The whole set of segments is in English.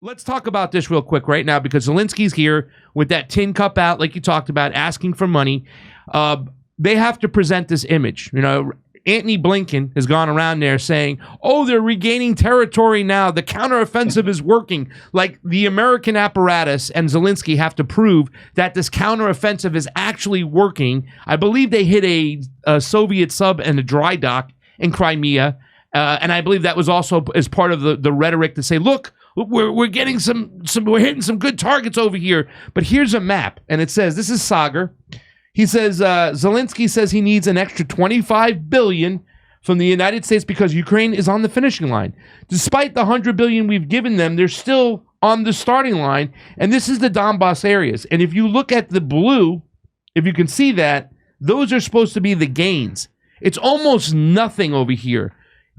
Let's talk about this real quick right now because Zelensky's here with that tin cup out, like you talked about, asking for money. They have to present this image. You know, Antony Blinken has gone around there saying, oh, they're regaining territory now. The counteroffensive is working. Like the American apparatus and Zelensky have to prove that this counteroffensive is actually working. I believe they hit a Soviet sub and a dry dock in Crimea. And I believe that was also as part of the rhetoric to say, look, we're getting we're hitting some good targets over here. But here's a map, and it says, this is Sagar. He says, Zelensky says he needs an extra $25 billion from the United States because Ukraine is on the finishing line. Despite the $100 billion we've given them, they're still on the starting line, and this is the Donbass areas. And if you look at the blue, if you can see that, those are supposed to be the gains. It's almost nothing over here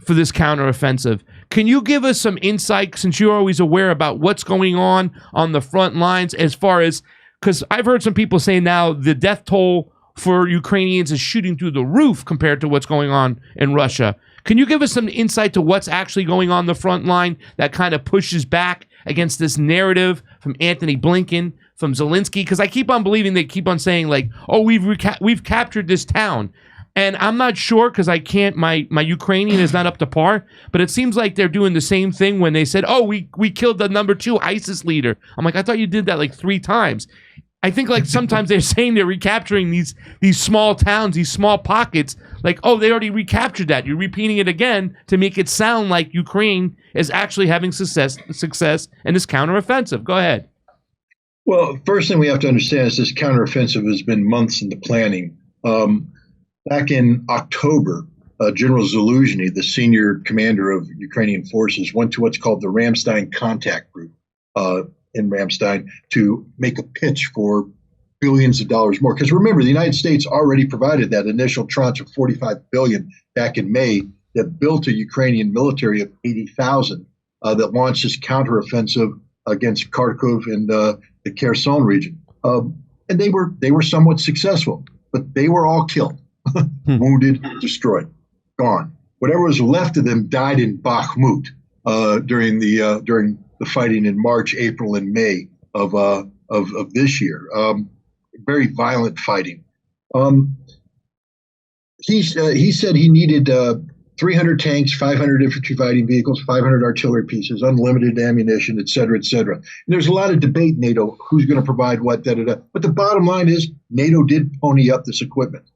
for this counteroffensive. Can you give us some insight, since you're always aware about what's going on the front lines, as far as, because I've heard some people say now the death toll for Ukrainians is shooting through the roof compared to what's going on in Russia. Can you give us some insight to what's actually going on the front line that kind of pushes back against this narrative from Antony Blinken, from Zelensky? Because I keep on believing they keep on saying, like, oh, we've captured this town. And I'm not sure because I can't, my Ukrainian is not up to par, but it seems like they're doing the same thing when they said, oh, we killed the number 2 ISIS leader. I'm like, I thought you did that like 3 times. I think like sometimes they're saying they're recapturing these small towns, these small pockets, like, oh, they already recaptured that. You're repeating it again to make it sound like Ukraine is actually having success in this counteroffensive. Go ahead. Well, first thing we have to understand is this counteroffensive has been months in the planning. Back in October, General Zaluzhny, the senior commander of Ukrainian forces, went to what's called the Ramstein Contact Group in Ramstein to make a pitch for billions of dollars more. Because remember, the United States already provided that initial tranche of $45 billion back in May that built a Ukrainian military of 80,000 that launched this counteroffensive against Kharkov and the Kherson region. And they were somewhat successul, but they were all killed. Wounded, destroyed, gone. Whatever was left of them died in Bakhmut during the fighting in March, April, and May of this year. Very violent fighting. He said he needed 300 tanks, 500 infantry fighting vehicles, 500 artillery pieces, unlimited ammunition, et cetera, et cetera. And there's a lot of debate in NATO who's going to provide what, da-da-da. But the bottom line is NATO did pony up this equipment.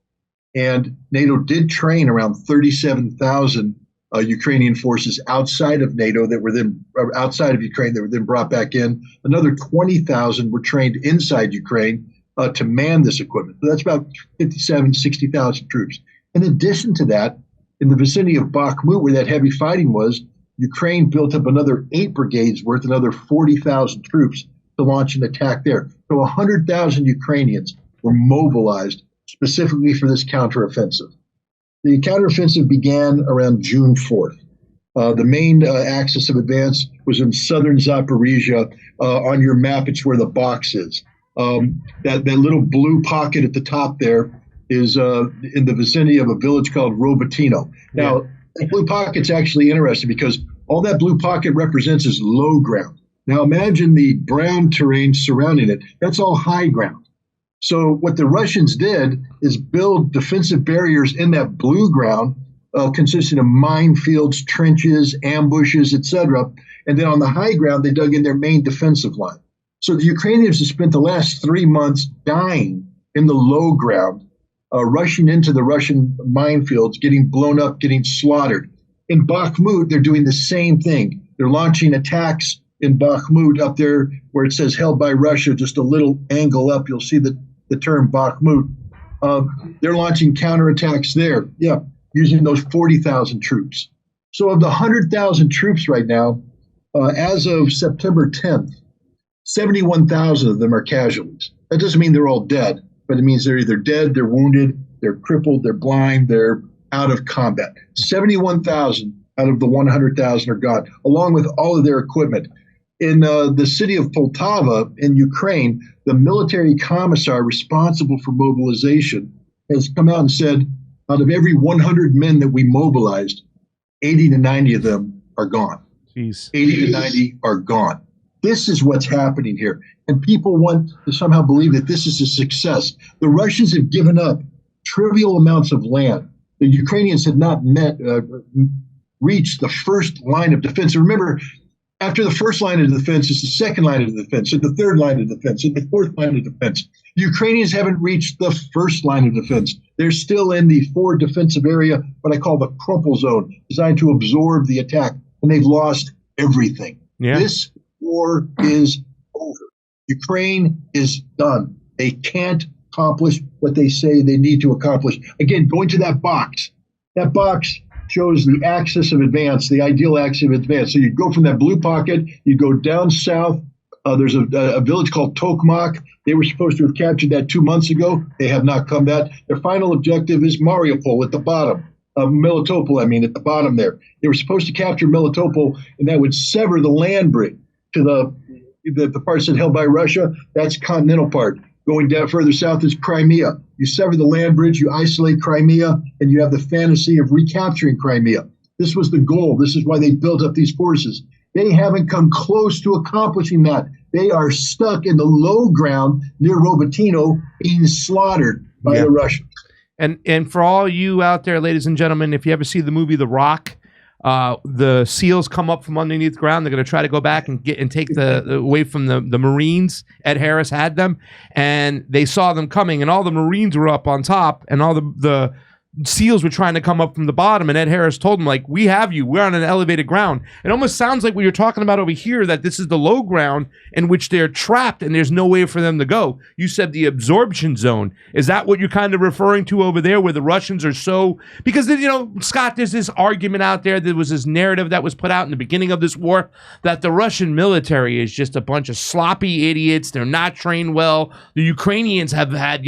And NATO did train around 37,000 Ukrainian forces outside of NATO that were then outside of Ukraine that were then brought back in. Another 20,000 were trained inside Ukraine to man this equipment. So that's about 60,000 troops. In addition to that, in the vicinity of Bakhmut, where that heavy fighting was, Ukraine built up another 8 brigades worth another 40,000 troops to launch an attack there. So 100,000 Ukrainians were mobilized specifically for this counteroffensive. The counteroffensive began around June 4th. The main axis of advance was in southern Zaporizhia. On your map, it's where the box is. That little blue pocket at the top there is in the vicinity of a village called Robotyno. Now, that blue pocket's actually interesting because all that blue pocket represents is low ground. Now, imagine the brown terrain surrounding it. That's all high ground. So what the Russians did is build defensive barriers in that blue ground, consisting of minefields, trenches, ambushes, etc. And then on the high ground, they dug in their main defensive line. So the Ukrainians have spent the last 3 months dying in the low ground, rushing into the Russian minefields, getting blown up, getting slaughtered. In Bakhmut, they're doing the same thing. They're launching attacks in Bakhmut up there where it says held by Russia, just a little angle up, you'll see the term Bakhmut. They're launching counterattacks there, using those 40,000 troops. So of the 100,000 troops right now, as of September 10th, 71,000 of them are casualties. That doesn't mean they're all dead, but it means they're either dead, they're wounded, they're crippled, they're blind, they're out of combat. 71,000 out of the 100,000 are gone, along with all of their equipment. In the city of Poltava in Ukraine, the military commissar responsible for mobilization has come out and said, out of every 100 men that we mobilized, 80 to 90 of them are gone. Jeez. 80 to 90 are gone. This is what's happening here. And people want to somehow believe that this is a success. The Russians have given up trivial amounts of land. The Ukrainians had not reached the first line of defense. And remember, after the first line of defense is the second line of defense, and the third line of defense, and the fourth line of defense. The Ukrainians haven't reached the first line of defense. They're still in the forward defensive area, what I call the crumple zone, designed to absorb the attack, and they've lost everything. Yeah. This war is over. Ukraine is done. They can't accomplish what they say they need to accomplish. Again, going to that box shows the axis of advance, the ideal axis of advance. So you go from that blue pocket, you go down south. There's a village called Tokmak. They were supposed to have captured that 2 months ago. They have not come back. Their final objective is Mariupol at the bottom. Melitopol, at the bottom there. They were supposed to capture Melitopol, and that would sever the land bridge to the parts that held by Russia. That's continental part. Going down further south is Crimea. You sever the land bridge, you isolate Crimea, and you have the fantasy of recapturing Crimea. This was the goal. This is why they built up these forces. They haven't come close to accomplishing that. They are stuck in the low ground near Robotyno, being slaughtered by the Russians. And for all you out there, ladies and gentlemen, if you ever see the movie The Rock, the SEALs come up from underneath the ground. They're going to try to go back and take the away from the Marines. Ed Harris had them, and they saw them coming, and all the Marines were up on top, and all the SEALs were trying to come up from the bottom, and Ed Harris told them, like, we have you. We're on an elevated ground. It almost sounds like what you're talking about over here, that this is the low ground in which they're trapped and there's no way for them to go. You said the absorption zone. Is that what you're kind of referring to over there, where the Russians are so... Because, Scott, there's this argument out there, there was this narrative that was put out in the beginning of this war, that the Russian military is just a bunch of sloppy idiots. They're not trained well. The Ukrainians have had,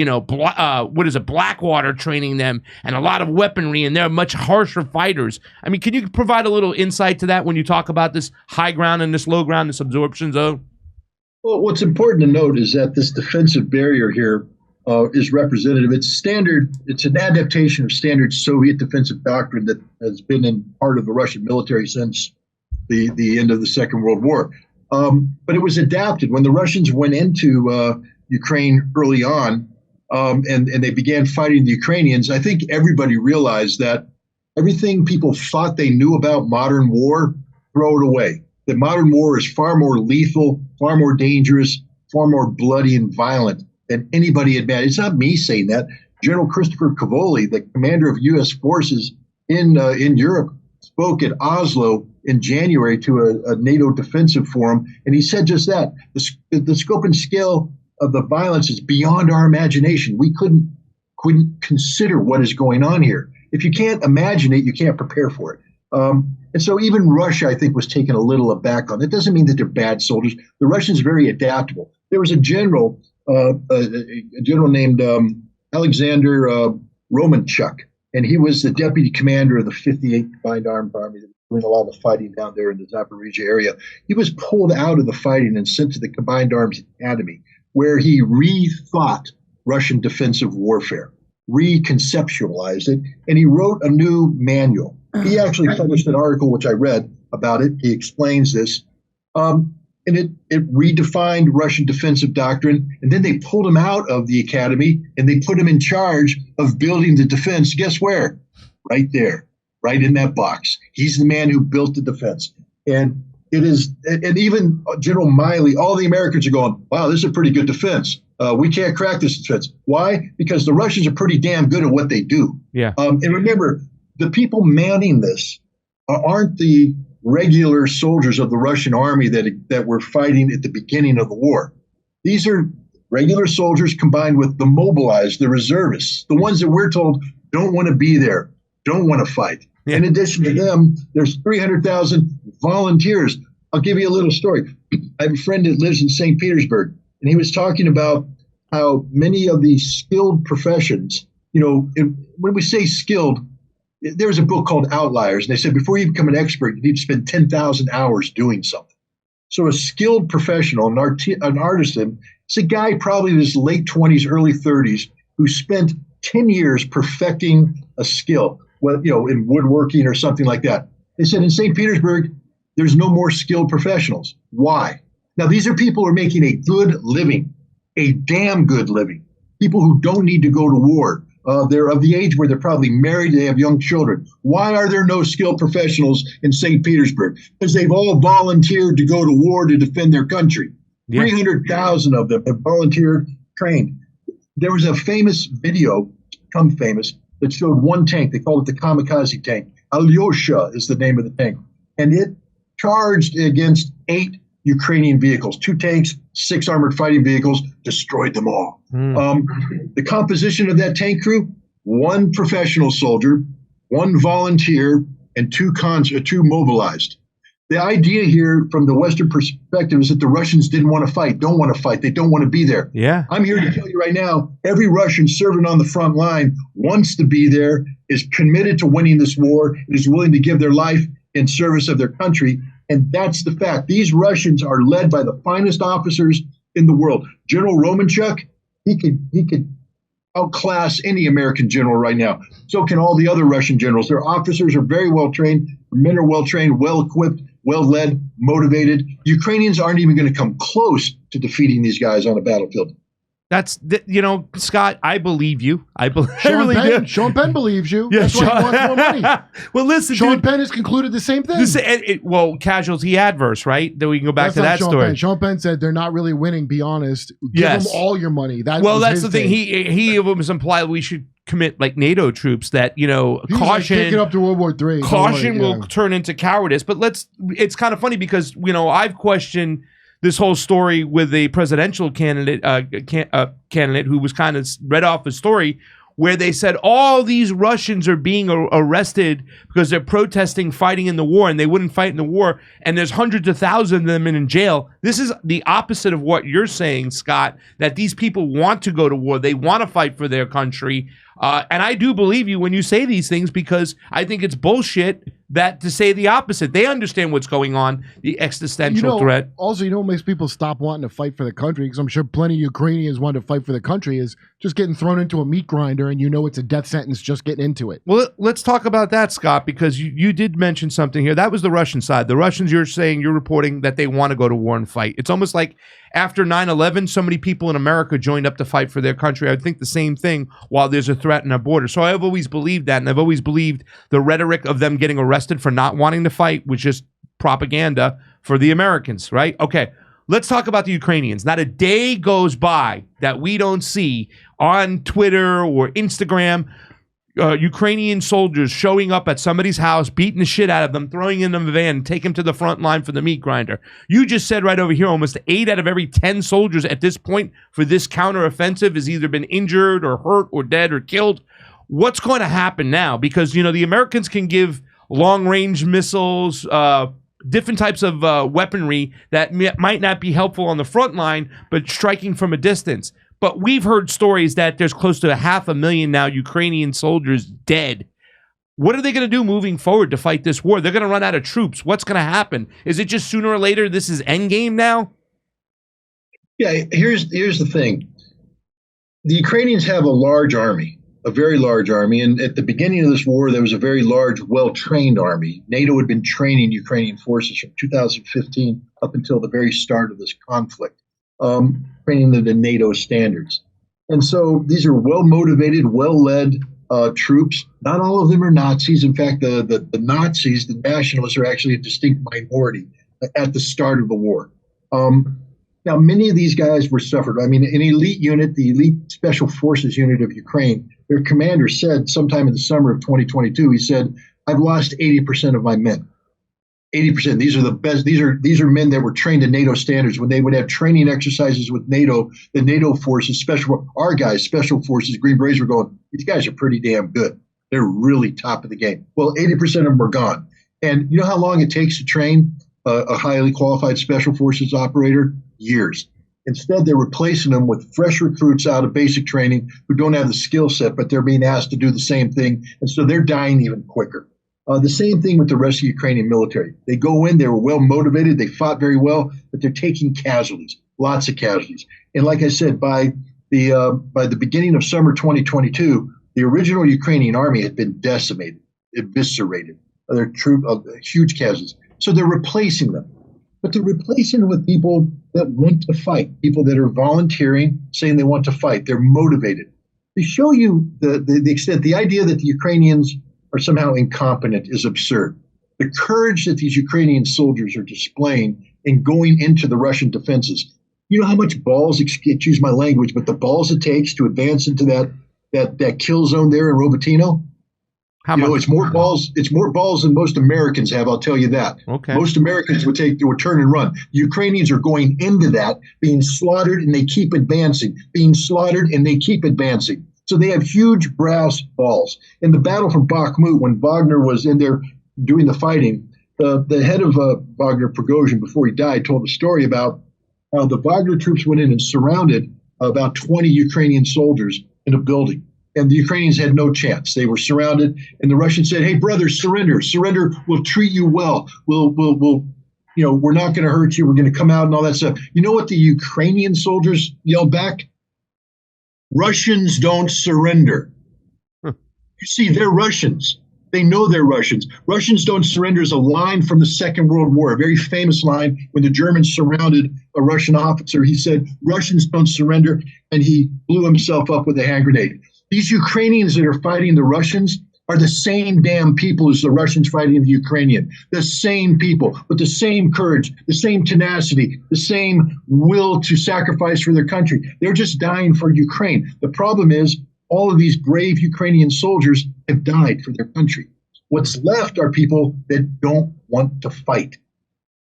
Blackwater training them, and a lot of weaponry, and they're much harsher fighters. Can you provide a little insight to that when you talk about this high ground and this low ground, this absorption zone? Well, what's important to note is that this defensive barrier here is representative. It's standard. It's an adaptation of standard Soviet defensive doctrine that has been in part of the Russian military since the end of the Second World War. But it was adapted when the Russians went into Ukraine early on. And they began fighting the Ukrainians. I think everybody realized that everything people thought they knew about modern war, throw it away. That modern war is far more lethal, far more dangerous, far more bloody and violent than anybody admitted. It's not me saying that. General Christopher Cavoli, the commander of U.S. forces in Europe, spoke at Oslo in January to a NATO defensive forum, and he said just that. The scope and scale of the violence is beyond our imagination. We couldn't consider what is going on here. If you can't imagine it, you can't prepare for it. And so even Russia, I think, was taken a little aback on it. It doesn't mean that they're bad soldiers. The Russians are very adaptable. There was a general named Alexander Romanchuk, and he was the deputy commander of the 58th Combined Armed Army that was doing a lot of the fighting down there in the Zaporizhia area. He was pulled out of the fighting and sent to the Combined Arms Academy, where he rethought Russian defensive warfare, reconceptualized it, and he wrote a new manual. He actually published an article, which I read about it. He explains this. And it redefined Russian defensive doctrine. And then they pulled him out of the academy, and they put him in charge of building the defense. Guess where? Right there, right in that box. He's the man who built the defense. And it is, and even General Miley, all the Americans are going, wow, this is a pretty good defense. We can't crack this defense. Why? Because the Russians are pretty damn good at what they do. Yeah. And remember, the people manning this aren't the regular soldiers of the Russian army that were fighting at the beginning of the war. These are regular soldiers combined with the mobilized, the reservists, the ones that we're told don't want to be there, don't want to fight. Yeah. In addition to them, there's 300,000 volunteers. I'll give you a little story. I have a friend that lives in St. Petersburg, and he was talking about how many of these skilled professions, when we say skilled, there's a book called Outliers, and they said before you become an expert, you need to spend 10,000 hours doing something. So a skilled professional, an artisan, is a guy probably in his late 20s, early 30s, who spent 10 years perfecting a skill, in woodworking or something like that. They said in St. Petersburg, there's no more skilled professionals. Why? Now, these are people who are making a good living, a damn good living. People who don't need to go to war. They're of the age where they're probably married, they have young children. Why are there no skilled professionals in St. Petersburg? Because they've all volunteered to go to war to defend their country. Yeah. 300,000 of them have volunteered, trained. There was a famous video, become famous, that showed one tank. They call it the kamikaze tank. Alyosha is the name of the tank. And it charged against 8 Ukrainian vehicles, 2 tanks, 6 armored fighting vehicles, destroyed them all. The composition of that tank crew, 1 professional soldier, 1 volunteer, and 2 mobilized. The idea here from the Western perspective is that the Russians didn't want to fight, don't want to fight. They don't want to be there. Yeah. I'm here to tell you right now, every Russian serving on the front line wants to be there, is committed to winning this war, and is willing to give their life in service of their country. And that's the fact. These Russians are led by the finest officers in the world. General Romanchuk, he could outclass any American general right now. So can all the other Russian generals. Their officers are very well trained. Men are well trained, well equipped, well led, motivated. Ukrainians aren't even going to come close to defeating these guys on a battlefield. That's, Scott, I believe you. I really do. Sean Penn believes you. Yeah, That's why he wants more money. Well, listen, Sean Penn has concluded the same thing. Casualty adverse, right? Then we can go back That's to that Sean story. Penn. Sean Penn said they're not really winning. Be honest. Give them all your money. That's the thing. He was implied we should commit like NATO troops that caution. Like, take it up to World War III. Caution will turn into cowardice. But it's kind of funny because I've questioned this whole story with a presidential candidate who was kind of read off a story where they said all these Russians are being arrested because they're protesting fighting in the war and they wouldn't fight in the war, and there's hundreds of thousands of them in jail. This is the opposite of what you're saying, Scott, that these people want to go to war. They want to fight for their country. And I do believe you when you say these things, because I think it's bullshit that to say the opposite. They understand what's going on, the existential threat. Also, what makes people stop wanting to fight for the country, because I'm sure plenty of Ukrainians want to fight for the country, is just getting thrown into a meat grinder and it's a death sentence just getting into it. Well, let's talk about that, Scott, because you did mention something here. That was the Russian side. The Russians, you're reporting that they want to go to war and fight. It's almost like after 9/11, so many people in America joined up to fight for their country. I would think the same thing while there's a threat in our border. So I've always believed that, and I've always believed the rhetoric of them getting arrested for not wanting to fight was just propaganda for the Americans, right? Okay, let's talk about the Ukrainians. Not a day goes by that we don't see on Twitter or Instagram Ukrainian soldiers showing up at somebody's house, beating the shit out of them, throwing in a van, take them to the front line for the meat grinder. You just said right over here, almost 8 out of every 10 soldiers at this point for this counteroffensive has either been injured or hurt or dead or killed. What's going to happen now? Because, the Americans can give long-range missiles, different types of weaponry that might not be helpful on the front line, but striking from a distance. But we've heard stories that there's close to 500,000 now Ukrainian soldiers dead. What are they going to do moving forward to fight this war? They're going to run out of troops. What's going to happen? Is it just sooner or later this is endgame now? Yeah, here's the thing. The Ukrainians have a large army, a very large army. And at the beginning of this war, there was a very large, well-trained army. NATO had been training Ukrainian forces from 2015 up until the very start of this conflict. Training them to NATO standards. And so these are well-motivated, well-led troops. Not all of them are Nazis. In fact, the Nazis, the nationalists, are actually a distinct minority at the start of the war. Now, many of these guys were suffered. I mean, an elite unit, the Elite Special Forces Unit of Ukraine, their commander said sometime in the summer of 2022, he said, I've lost 80% of my men. 80%. These are the best. These are men that were trained to NATO standards. When they would have training exercises with NATO, the NATO forces, our guys, special forces, Green Berets were going, these guys are pretty damn good. They're really top of the game. Well, 80% of them are gone. And you know how long it takes to train a highly qualified special forces operator? Years. Instead, they're replacing them with fresh recruits out of basic training who don't have the skill set, but they're being asked to do the same thing. And so they're dying even quicker. The same thing with the rest of the Ukrainian military. They go in, they were well motivated, they fought very well, but they're taking casualties, lots of casualties. And like I said, by the beginning of summer 2022, the original Ukrainian army had been decimated, eviscerated. Their huge casualties. So they're replacing them. but they're replacing it with people that want to fight, people that are volunteering, saying they want to fight. They're motivated. To show you the extent, the idea that the Ukrainians are somehow incompetent is absurd. The courage that these Ukrainian soldiers are displaying in going into the Russian defenses. You know how much balls, excuse my language, but the balls it takes to advance into that kill zone there in Robotyno? It's more balls. It's more balls than most Americans have. I'll tell you that. Okay. Most Americans would turn and run. Ukrainians are going into that, being slaughtered, and they keep advancing. Being slaughtered, and they keep advancing. So they have huge brass balls. In the battle for Bakhmut, when Wagner was in there doing the fighting, the head of Wagner, Prigozhin, before he died, told a story about how the Wagner troops went in and surrounded about 20 Ukrainian soldiers in a building. And the Ukrainians had no chance. They were surrounded, and the Russians said, "Hey, brothers, surrender. Surrender. We'll treat you well. We're not going to hurt you. We're going to come out and all that stuff." You know what the Ukrainian soldiers yelled back? "Russians don't surrender." You see, they're Russians. They know they're Russians. "Russians don't surrender" is a line from the Second World War, a very famous line when the Germans surrounded a Russian officer. He said, "Russians don't surrender," and he blew himself up with a hand grenade. These Ukrainians that are fighting the Russians are the same damn people as the Russians fighting the Ukrainian. The same people with the same courage, the same tenacity, the same will to sacrifice for their country. They're just dying for Ukraine. The problem is all of these brave Ukrainian soldiers have died for their country. What's left are people that don't want to fight.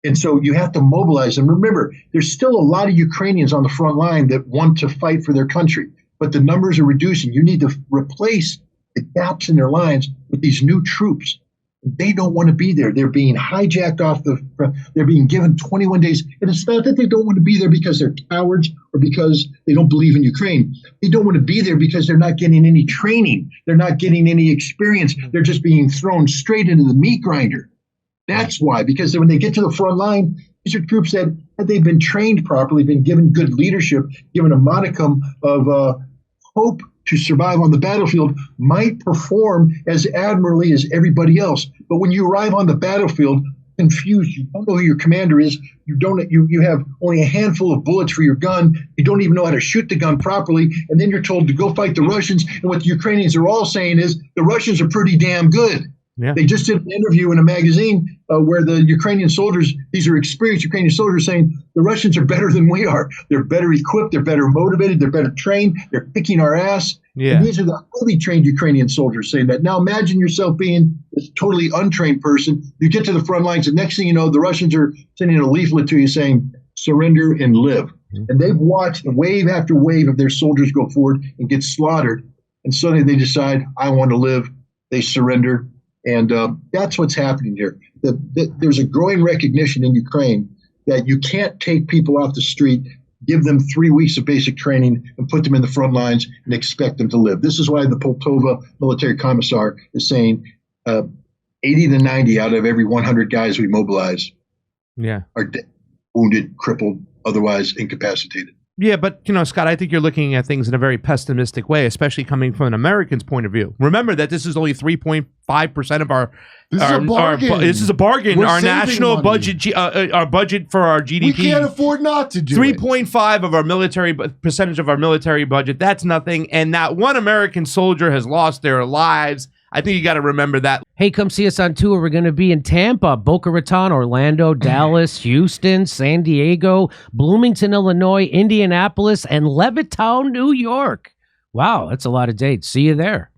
And so you have to mobilize them. Remember, there's still a lot of Ukrainians on the front line that want to fight for their country, but the numbers are reducing. You need to replace the gaps in their lines with these new troops. They don't want to be there. They're being hijacked they're being given 21 days. And it's not that they don't want to be there because they're cowards or because they don't believe in Ukraine. They don't want to be there because they're not getting any training. They're not getting any experience. They're just being thrown straight into the meat grinder. That's why, because when they get to the front line, these are troops that, had they been trained properly, been given good leadership, given a modicum of hope to survive on the battlefield, might perform as admirably as everybody else. But when you arrive on the battlefield, confused, you don't know who your commander is, you have only a handful of bullets for your gun, you don't even know how to shoot the gun properly, and then you're told to go fight the Russians, and what the Ukrainians are all saying is, the Russians are pretty damn good. Yeah. They just did an interview in a magazine where the Ukrainian soldiers, these are experienced Ukrainian soldiers, saying the Russians are better than we are. They're better equipped. They're better motivated. They're better trained. They're kicking our ass. Yeah. And these are the highly trained Ukrainian soldiers saying that. Now imagine yourself being this totally untrained person. You get to the front lines, and next thing you know, the Russians are sending a leaflet to you saying, "Surrender and live." Mm-hmm. And they've watched wave after wave of their soldiers go forward and get slaughtered. And suddenly they decide, "I want to live." They surrender. And that's what's happening here. There's a growing recognition in Ukraine that you can't take people off the street, give them 3 weeks of basic training, and put them in the front lines and expect them to live. This is why the Poltava military commissar is saying 80 to 90 out of every 100 guys we mobilize are dead, wounded, crippled, otherwise incapacitated. Yeah, but, Scott, I think you're looking at things in a very pessimistic way, especially coming from an American's point of view. Remember that this is only 3.5% of our... This is a bargain. We're our national money. Budget, our budget for our GDP. We can't afford not to do 3.5 of our military percentage of our military budget. That's nothing. And not one American soldier has lost their lives. I think you got to remember that. Hey, come see us on tour. We're going to be in Tampa, Boca Raton, Orlando, Dallas, Houston, San Diego, Bloomington, Illinois, Indianapolis, and Levittown, New York. Wow, that's a lot of dates. See you there.